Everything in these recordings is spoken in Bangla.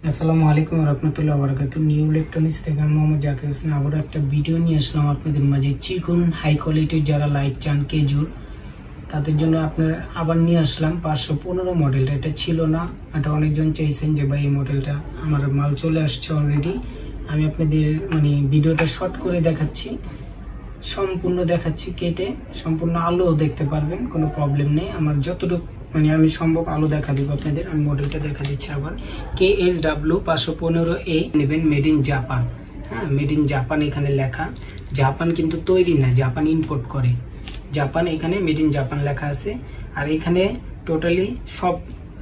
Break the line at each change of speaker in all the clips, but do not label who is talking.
আসসালামু আলাইকুম রহমতুল্লাহ বারাকাতুহু। নিউ ইলেকট্রনিক্স থেকে আমি মোহাম্মদ জাকির হোসেন আবার একটা ভিডিও নিয়ে আসলাম আপনাদের মাঝে। চিকন হাই কোয়ালিটির যারা লাইট চান কেজুর, তাদের জন্য আপনার আবার নিয়ে আসলাম 515 মডেলটা। এটা ছিল না, এটা অনেকজন চাইছেন যে ভাই এই মডেলটা, আমার মাল চলে আসছে অলরেডি। আমি আপনাদের ভিডিওটা শর্ট করে দেখাচ্ছি, সম্পূর্ণ দেখাচ্ছি কেটে, সম্পূর্ণ আলো দেখতে পারবেন, কোনো প্রবলেম নেই। আমার যতটুকু আমি সম্ভব আলো দেখা দিব আপনাদের। আমি মডেলটা দেখা দিচ্ছি আবার। KSW 515A নেবেন, মেড ইন জাপান। হ্যাঁ, মেড ইন জাপান এখানে লেখা। জাপান কিন্তু তৈরি না, জাপান ইম্পোর্ট করে। জাপান এখানে মেড ইন জাপান লেখা আছে। আর এখানে টোটালি সব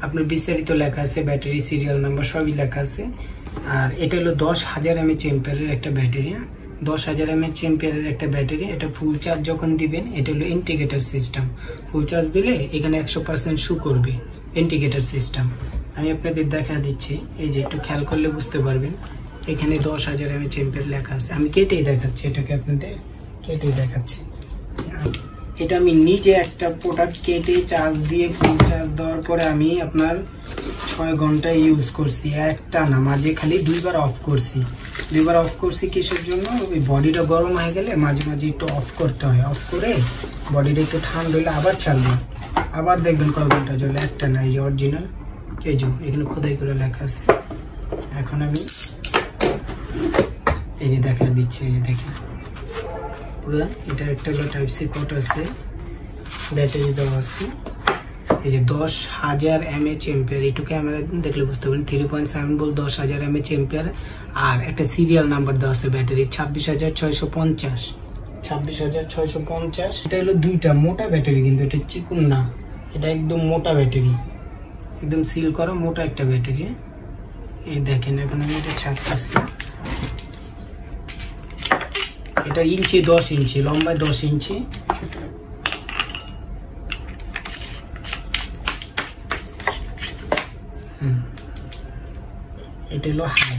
আপনার বিস্তারিত লেখা আছে, ব্যাটারি সিরিয়াল নাম্বার সবই লেখা আছে। আর এটা হলো 10,000 mAh এর একটা ব্যাটারি। 10,000 mAh একটা ব্যাটারি। এটা ফুল চার্জ যখন দিবেন, এটা হলো ইন্টিগ্রেটর সিস্টেম। ফুল চার্জ দিলে এখানে 100% শো করবে, ইন্টিগ্রেটর সিস্টেম। আমি আপনাদের দেখা দিচ্ছি, এই যে একটু খেয়াল করলে বুঝতে পারবেন, এখানে 10,000 mAh লেখা আছে। আমি কেটেই দেখাচ্ছি, এটাকে আপনাদের কেটেই দেখাচ্ছি। এটা আমি নিজে একটা প্রোডাক্ট কেটে চার্জ দিয়ে ফুল চার্জ দেওয়ার পরে আমি আপনার 6 ঘন্টা ইউজ করছি, একটা না, মাঝে খালি 2বার অফ করছি। 2বার অফ করছি কিসের জন্য? ওই বডিটা গরম হয়ে গেলে মাঝে মাঝে একটু অফ করতে হয়। অফ করে বডিটা একটু ঠান্ডা হলে আবার চালবেন, আবার দেখবেন কয় ঘন্টা চলে। একটা না, এই যে অরিজিনাল কেজু, এখানে খোদাই করে লেখা আছে। এখন আমি এই যে দেখা দিচ্ছি, এই যে দেখেন পুরো। এটা একটা হলো টাইপ সি কোড আছে, ব্যাটারি দেওয়া আছে। এই যে 10,000 mAh, একটু ক্যামেরা দেখলে বুঝতে পারেন। 3.7 ভোল্ট, 10,000 mAh। আর একটা সিরিয়াল নাম্বার দেওয়া আছে ব্যাটারি 26,650। 26,650। এটা হলো দুইটা মোটা ব্যাটারি, কিন্তু এটা চিকন না, এটা একদম মোটা ব্যাটারি, একদম সিল করা মোটা একটা ব্যাটারি। এই দেখেন, এখন আমি এটা ছাড়তেছি। এটা ইঞ্চি 10 ইঞ্চি, লম্বায় 10 ইঞ্চি। এটা হলো হাই।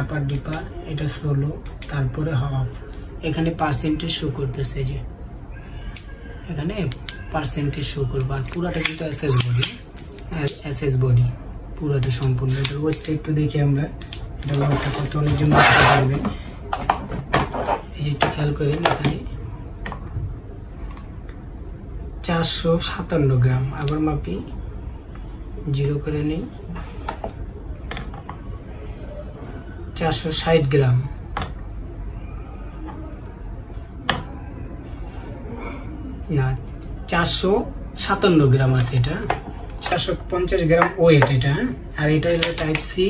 আপার ডিপার, এটা সোলো, তারপরে হাফ। এখানে পার্সেন্টেজ শো করতেছে, যে এখানে পার্সেন্টেজ শো করবে। আর পুরাটা কিন্তু এসএস বডি পুরাটা সম্পূর্ণ। এটার ওয়েটটা একটু দেখি আমরা, এটা ওয়েটটা কত অনেকজন বুঝতে পারবেন। এই যে একটু খেয়াল করেন, এখানে 457 গ্রাম। আবার মাপি, 0 করে নেই, 460 গ্রাম। না, 457 গ্রাম আছে। এটা 450 গ্রাম ওয়েট এটা। আর এটা হলো টাইপ সি,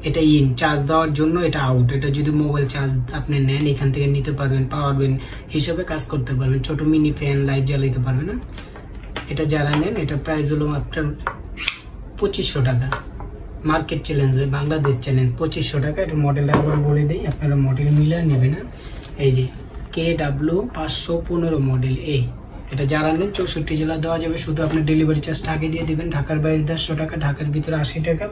এটা ইন চার্জ দেওয়ার জন্য, এটা আউট। এটা যদি মোবাইল চার্জ আপনি নেন, এখান থেকে নিতে পারবেন, পাওয়ার ব্যাংক হিসাবে কাজ করতে পারবেন, ছোট মিনি ফ্যান লাইট জ্বালাইতে পারবেন না। এটা যারা নেন, এটা প্রাইস হলো আপনার 2500 টাকা। মার্কেট চ্যালেঞ্জ, বাংলাদেশ চ্যালেঞ্জ 2500 টাকা। এটা মডেল আবার বলে দিই, আপনারা মডেল মিলে নেবেন না। এই যে KW 515 মডেল এ। এটা যারা নেন 64 জেলা দেওয়া যাবে, শুধু আপনি ডেলিভারি চার্জটা আগে দিয়ে দিবেন। ঢাকার বাইরে 150 টাকা, ঢাকার ভিতরে 80 টাকা।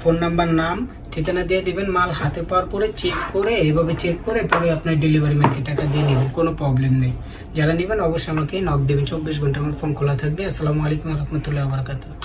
ফোন নাম্বার, নাম, ঠিকানা দিয়ে দিবেন। মাল হাতে পাওয়ার পরে চেক করে, এইভাবে চেক করে পরে আপনার ডেলিভারি ম্যানকে টাকা দিয়ে দিবেন, কোনো প্রবলেম নেই। যারা নেবেন অবশ্যই আমাকে নক দেবেন, 24 ঘন্টা আমার ফোন খোলা থাকবে। আসসালামু আলাইকুম রহমতুল্লাহ বারাকাতুহু।